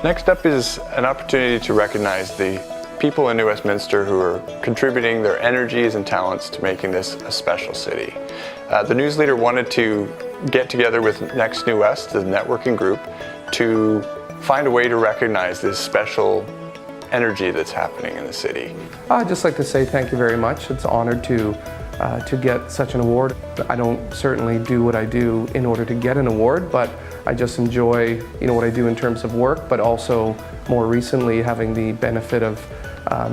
Next Up is an opportunity to recognize the people in New Westminster who are contributing their energies and talents to making this a special city. The NewsLeader wanted to get together with Next New West, the networking group, to find a way to recognize this special energy that's happening in the city. I'd just like to say thank you very much. It's an honor to get such an award. I don't certainly do what I do in order to get an award, but I just enjoy what I do in terms of work, but also more recently having the benefit of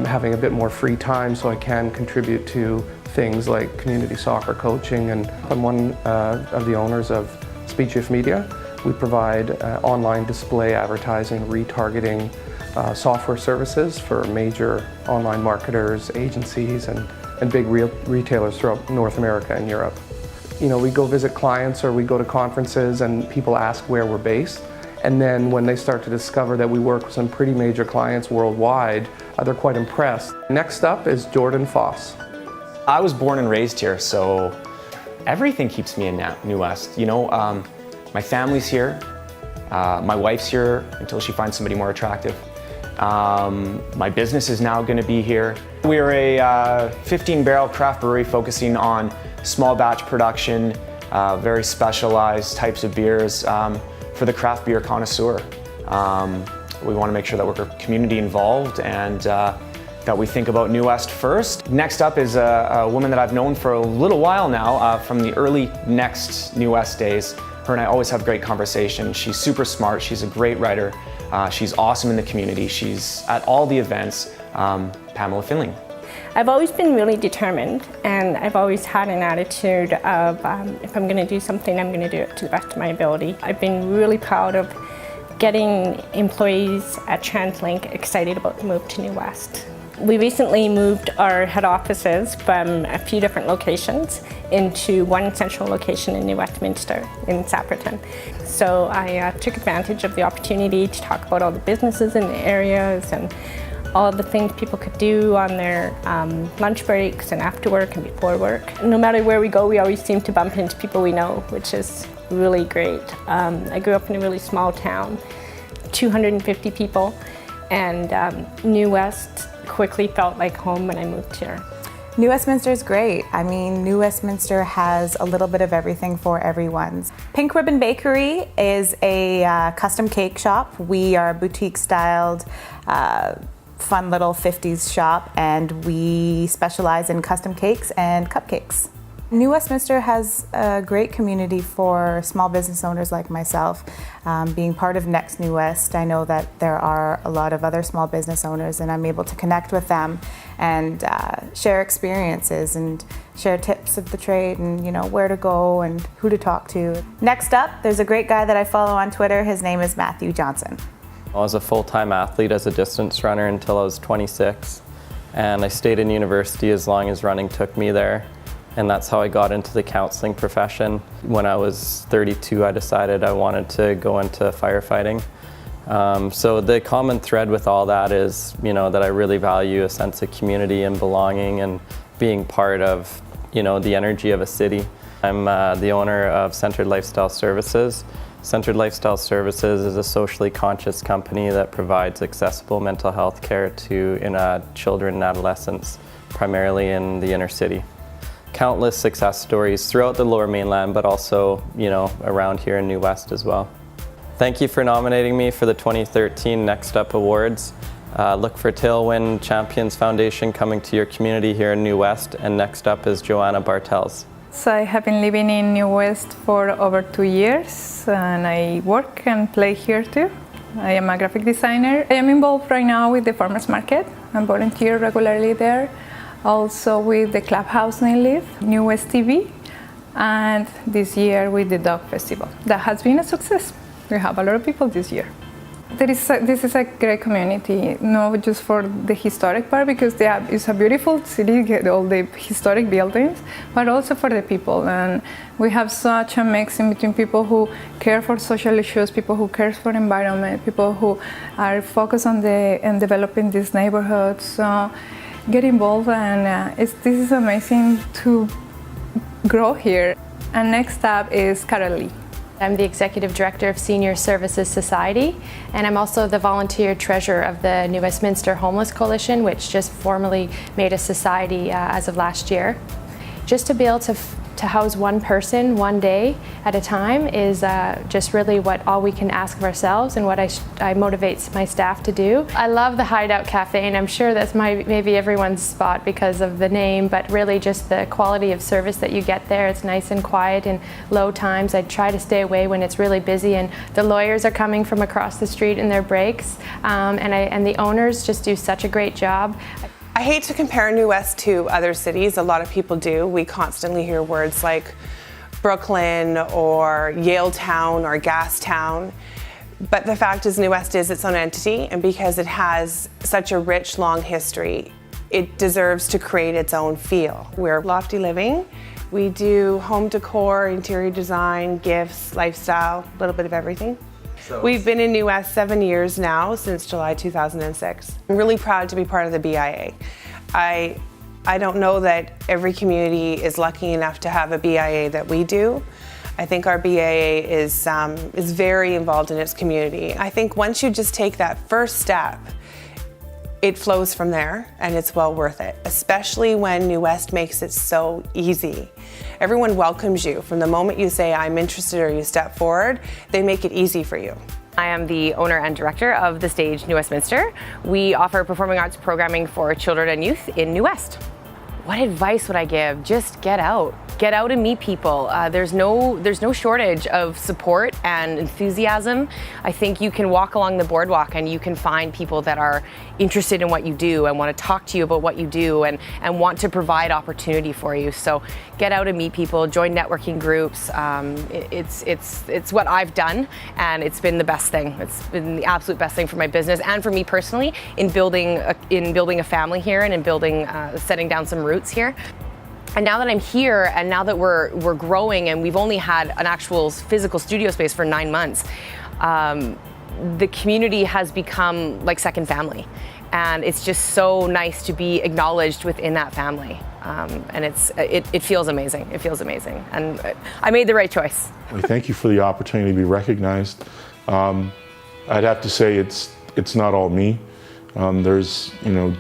having a bit more free time so I can contribute to things like community soccer coaching. And I'm one of the owners of SpeechIF Media. We provide online display advertising, retargeting software services for major online marketers, agencies, and big retailers throughout North America and Europe. We go visit clients or we go to conferences and people ask where we're based. And then when they start to discover that we work with some pretty major clients worldwide, they're quite impressed. Next up is Jordan Foss. I was born and raised here, so everything keeps me in New West. My family's here, my wife's here until she finds somebody more attractive. My business is now going to be here. We're a 15-barrel craft brewery focusing on small batch production, very specialized types of beers for the craft beer connoisseur. We want to make sure that we're community involved and that we think about New West first. Next Up is a woman that I've known for a little while now, from the early Next New West days. Her and I always have great conversation. She's super smart, she's a great writer, she's awesome in the community, she's at all the events. Pamela Findling. I've always been really determined, and I've always had an attitude of if I'm going to do something, I'm going to do it to the best of my ability. I've been really proud of getting employees at TransLink excited about the move to New West. We recently moved our head offices from a few different locations into one central location in New Westminster, in Sapperton. So I took advantage of the opportunity to talk about all the businesses in the areas and all the things people could do on their lunch breaks and after work and before work. No matter where we go, we always seem to bump into people we know, which is really great. I grew up in a really small town, 250 people, and New West quickly felt like home when I moved here. New Westminster is great. I mean, New Westminster has a little bit of everything for everyone. Pink Ribbon Bakery is a custom cake shop. We are a boutique-styled, fun little 50s shop, and we specialize in custom cakes and cupcakes. New Westminster has a great community for small business owners like myself. Being part of Next New West, I know that there are a lot of other small business owners, and I'm able to connect with them and share experiences and share tips of the trade and where to go and who to talk to. Next up, there's a great guy that I follow on Twitter. His name is Matthew Johnson. I was a full-time athlete as a distance runner until I was 26, and I stayed in university as long as running took me there. And that's how I got into the counseling profession. When I was 32, I decided I wanted to go into firefighting. So the common thread with all that is, that I really value a sense of community and belonging and being part of, the energy of a city. I'm the owner of Centered Lifestyle Services. Centered Lifestyle Services is a socially conscious company that provides accessible mental health care to children and adolescents, primarily in the inner city. Countless success stories throughout the Lower Mainland, but also, around here in New West as well. Thank you for nominating me for the 2013 Next Up Awards. Look for Tailwind Champions Foundation coming to your community here in New West, and next up is Johanna Bartels. So I have been living in New West for over 2 years, and I work and play here too. I am a graphic designer. I am involved right now with the farmers market. I volunteer regularly there. Also with the Clubhouse They Live, New West TV, and this year with the Dog Festival. That has been a success. We have a lot of people this year. This is a great community, not just for the historic part, because it's a beautiful city, get all the historic buildings, but also for the people. And we have such a mix in between people who care for social issues, people who care for environment, people who are focused on developing these neighborhoods. So get involved, and this is amazing to grow here. And next up is Kara-Leigh. I'm the Executive Director of Senior Services Society, and I'm also the volunteer treasurer of the New Westminster Homeless Coalition, which just formally made a society as of last year. Just to be able to house one person one day at a time is just really what all we can ask of ourselves and what I motivate my staff to do. I love the Hideout Cafe, and I'm sure that's maybe everyone's spot because of the name, but really just the quality of service that you get there. It's nice and quiet in low times. I try to stay away when it's really busy and the lawyers are coming from across the street in their breaks, and the owners just do such a great job. I hate to compare New West to other cities. A lot of people do. We constantly hear words like Brooklyn or Yaletown or Gastown. But the fact is New West is its own entity, and because it has such a rich, long history, it deserves to create its own feel. We're lofty living. We do home decor, interior design, gifts, lifestyle, a little bit of everything. We've been in New West 7 years now, since July 2006. I'm really proud to be part of the BIA. I don't know that every community is lucky enough to have a BIA that we do. I think our BIA is very involved in its community. I think once you just take that first step, it flows from there, and it's well worth it, especially when New West makes it so easy. Everyone welcomes you. From the moment you say, I'm interested, or you step forward, they make it easy for you. I am the owner and director of the stage New Westminster. We offer performing arts programming for children and youth in New West. What advice would I give? Just get out. Get out and meet people. There's no shortage of support and enthusiasm. I think you can walk along the boardwalk and you can find people that are interested in what you do and want to talk to you about what you do and want to provide opportunity for you. So get out and meet people, join networking groups. It's what I've done, and it's been the best thing. It's been the absolute best thing for my business and for me personally in building a family here and in building, setting down some roots here. And now that I'm here, and now that we're growing, and we've only had an actual physical studio space for 9 months, the community has become like second family, and it's just so nice to be acknowledged within that family. And it feels amazing. It feels amazing, and I made the right choice. Thank you for the opportunity to be recognized. I'd have to say it's not all me. There's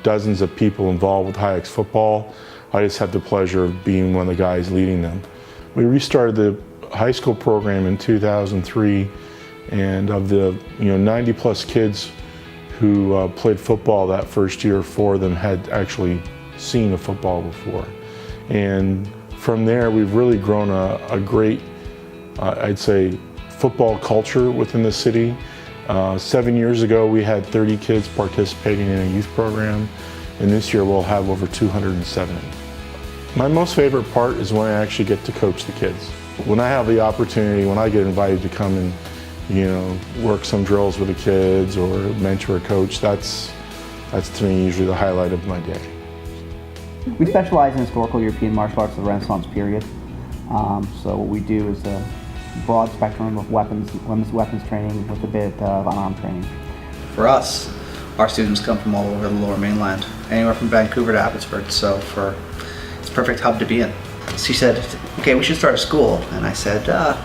dozens of people involved with High X football. I just had the pleasure of being one of the guys leading them. We restarted the high school program in 2003, and of the 90 plus kids who played football that first year, 4 of them had actually seen a football before. And from there, we've really grown a great, I'd say, football culture within the city. 7 years ago, we had 30 kids participating in a youth program, and this year we'll have over 270. My most favorite part is when I actually get to coach the kids. When I have the opportunity, when I get invited to come and work some drills with the kids or mentor a coach, that's to me usually the highlight of my day. We specialize in historical European martial arts of the Renaissance period. So what we do is a broad spectrum of women's weapons training with a bit of unarmed training. For us, our students come from all over the Lower Mainland, anywhere from Vancouver to Abbotsford, so it's a perfect hub to be in. She said, okay, we should start a school, and I said, I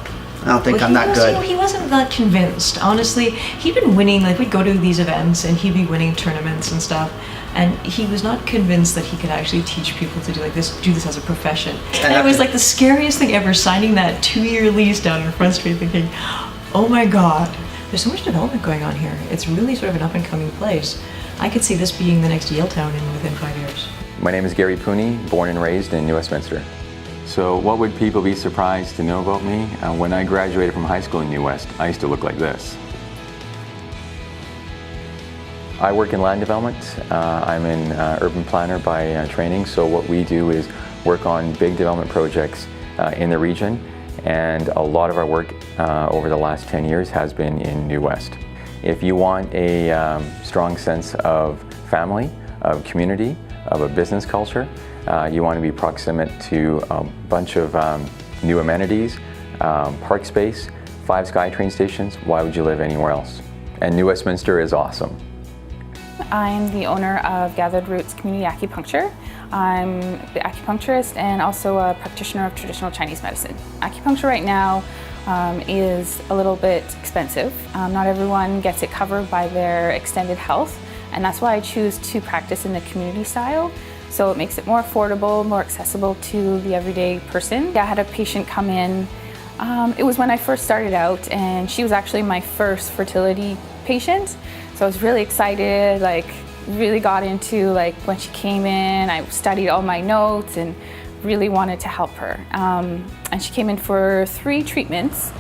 don't think I'm that good. He wasn't that convinced. Honestly, he'd been winning, we'd go to these events and he'd be winning tournaments and stuff, and he was not convinced that he could actually teach people to do this as a profession. And it was like the scariest thing ever, signing that 2-year lease down in Front Street, thinking, oh my God, there's so much development going on here. It's really sort of an up and coming place. I could see this being the next Yaletown within 5 years. My name is Gary Pooni, born and raised in New Westminster. So what would people be surprised to know about me? When I graduated from high school in New West, I used to look like this. I work in land development. I'm an urban planner by training, so what we do is work on big development projects in the region, and a lot of our work over the last 10 years has been in New West. If you want a strong sense of family, of community, of a business culture, you want to be proximate to a bunch of new amenities, park space, 5 SkyTrain stations. Why would you live anywhere else? And New Westminster is awesome. I'm the owner of Gathered Roots Community Acupuncture. I'm the acupuncturist and also a practitioner of traditional Chinese medicine. Acupuncture right now, is a little bit expensive. Not everyone gets it covered by their extended health, and that's why I choose to practice in the community style. So it makes it more affordable, more accessible to the everyday person. I had a patient come in. It was when I first started out, and she was actually my first fertility patient. So I was really excited, really got into when she came in, I studied all my notes and really wanted to help her. And she came in for 3 treatments.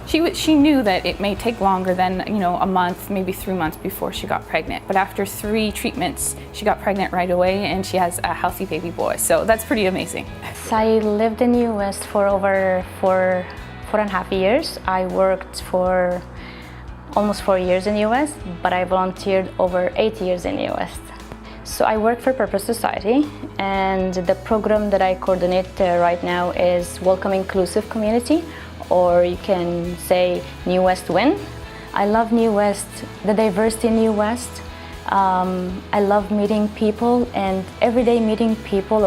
She knew that it may take longer than a month, maybe 3 months before she got pregnant. But after 3 treatments, she got pregnant right away, and she has a healthy baby boy. So that's pretty amazing. I lived in the US for over 4.5 years. I worked for almost 4 years in the US, but I volunteered over 8 years in the US. So I work for Purpose Society, and the program that I coordinate right now is Welcome Inclusive Community, or you can say New West Win. I love New West, the diversity in New West. I love meeting people, and every day meeting people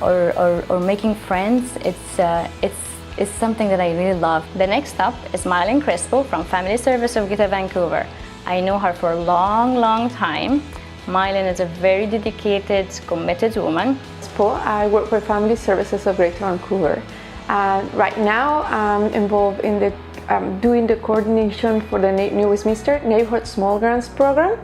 or making friends, it's something that I really love. The next up is Maylen Crespo from Family Service of Greater Vancouver. I know her for a long time. Maylen is a very dedicated, committed woman. I work for Family Services of Greater Vancouver. Right now I'm involved in doing the coordination for the New Westminster Neighborhood Small Grants program,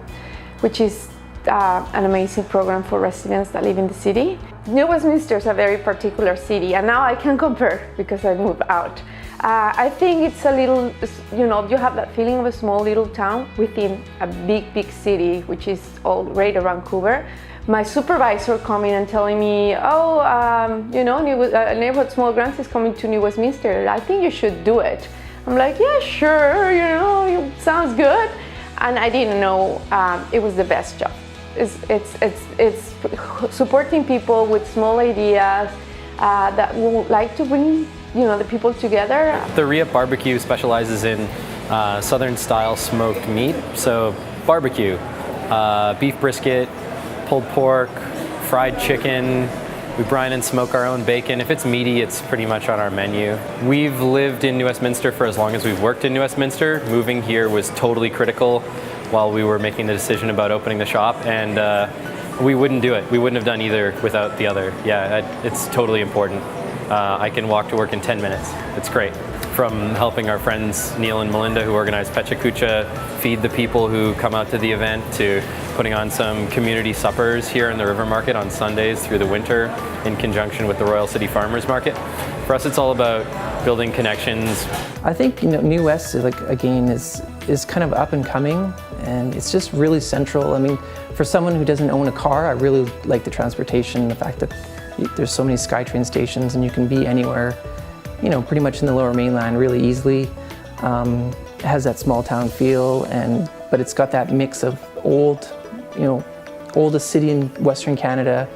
which is an amazing program for residents that live in the city. New Westminster is a very particular city, and now I can compare because I moved out. I think it's a little, you have that feeling of a small little town within a big city, which is all Greater Vancouver. My supervisor coming and telling me, Neighborhood Small Grants is coming to New Westminster. I think you should do it. I'm like, yeah, sure, it sounds good. And I didn't know it was the best job. It's supporting people with small ideas that would like to bring the people together. The Re-Up Barbecue specializes in Southern style smoked meat. So barbecue, beef brisket, pulled pork, fried chicken. We brine and smoke our own bacon. If it's meaty, it's pretty much on our menu. We've lived in New Westminster for as long as we've worked in New Westminster. Moving here was totally critical while we were making the decision about opening the shop, and we wouldn't do it. We wouldn't have done either without the other. Yeah, it's totally important. I can walk to work in 10 minutes. It's great. From helping our friends Neil and Melinda, who organize Pecha Kucha, feed the people who come out to the event, to putting on some community suppers here in the River Market on Sundays through the winter in conjunction with the Royal City Farmers Market. For us, it's all about building connections. I think New West is kind of up and coming, and it's just really central. I mean, for someone who doesn't own a car, I really like the transportation, the fact that there's so many SkyTrain stations and you can be anywhere, pretty much in the Lower Mainland really easily. It has that small town feel, but it's got that mix of oldest city in Western Canada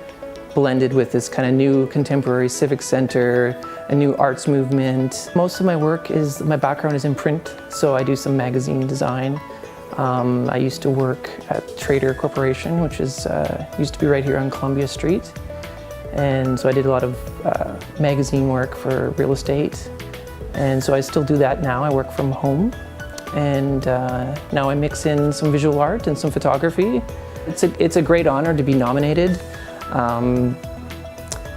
blended with this kind of new contemporary civic center, a new arts movement. Most of my background is in print, so I do some magazine design. I used to work at Trader Corporation, which used to be right here on Columbia Street. And so I did a lot of magazine work for real estate. And so I still do that now. I work from home. And now I mix in some visual art and some photography. It's a great honor to be nominated.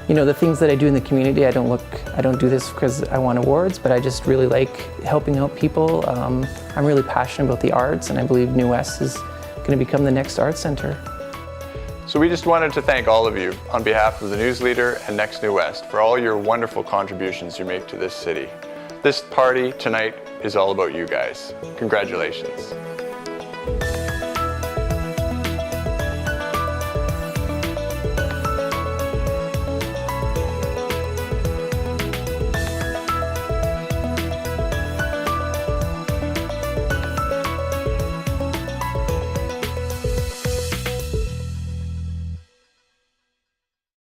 The things that I do in the community, I don't do this because I want awards, but I just really like helping out people. I'm really passionate about the arts, and I believe New West is going to become the next arts center. So we just wanted to thank all of you on behalf of the NewsLeader and Next New West for all your wonderful contributions you make to this city. This party tonight is all about you guys. Congratulations.